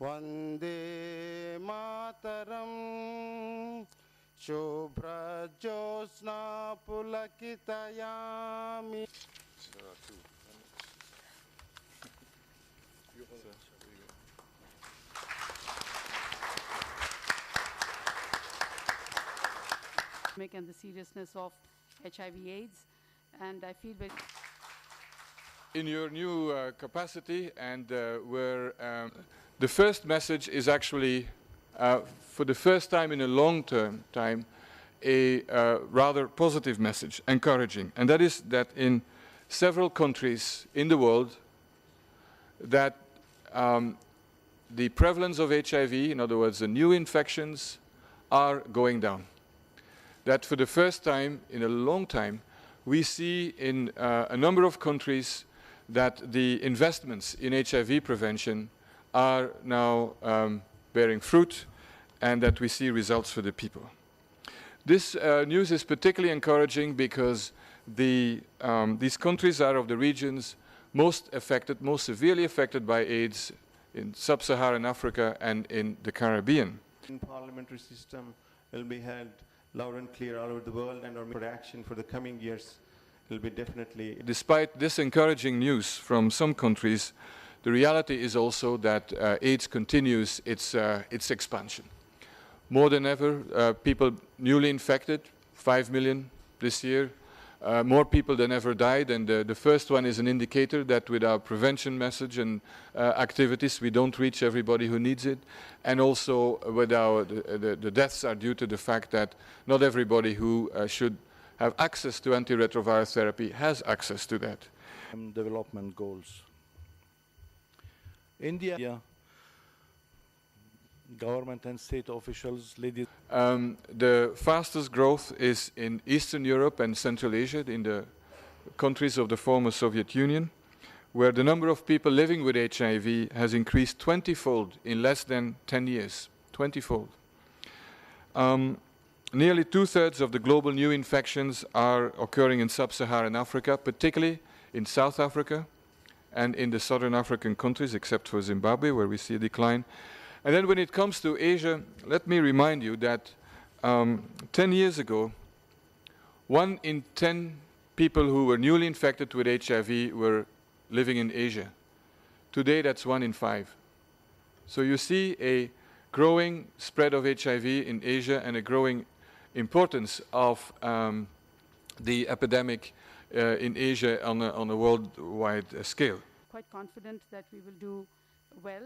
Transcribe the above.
Vande Mataram Shobhra Josna Pulakitayami. And the seriousness of HIV/AIDS, and I feel very. In your new capacity, and where the first message is actually, for the first time in a long-term time, a rather positive message, encouraging, and that is that in several countries in the world, that the prevalence of HIV, in other words, the new infections, are going down. That for the first time in a long time, we see in a number of countries that the investments in HIV prevention are now bearing fruit, and that we see results for the people. This news is particularly encouraging because these countries are of the regions most affected, most severely affected by AIDS in sub-Saharan Africa and in the Caribbean. Parliamentary system will be held loud and clear all over the world, and our action for the coming years will be definitely. Despite this encouraging news from some countries, the reality is also that AIDS continues its expansion. More than ever, people newly infected, 5 million this year. More people than ever died, and the first one is an indicator that with our prevention message and activities we don't reach everybody who needs it, and also with our the deaths are due to the fact that not everybody who should have access to antiretroviral therapy has access to that. Development goals. India, government and state officials, ladies. The fastest growth is in Eastern Europe and Central Asia, in the countries of the former Soviet Union, where the number of people living with HIV has increased 20-fold in less than 10 years, 20-fold. Nearly 2/3 of the global new infections are occurring in sub-Saharan Africa, particularly in South Africa and in the southern African countries, except for Zimbabwe, where we see a decline. And then when it comes to Asia, let me remind you that 10 years ago, 1 in 10 people who were newly infected with HIV were living in Asia. Today, that's 1 in 5. So you see a growing spread of HIV in Asia and a growing importance of the epidemic in Asia on a worldwide scale. Quite confident that we will do well.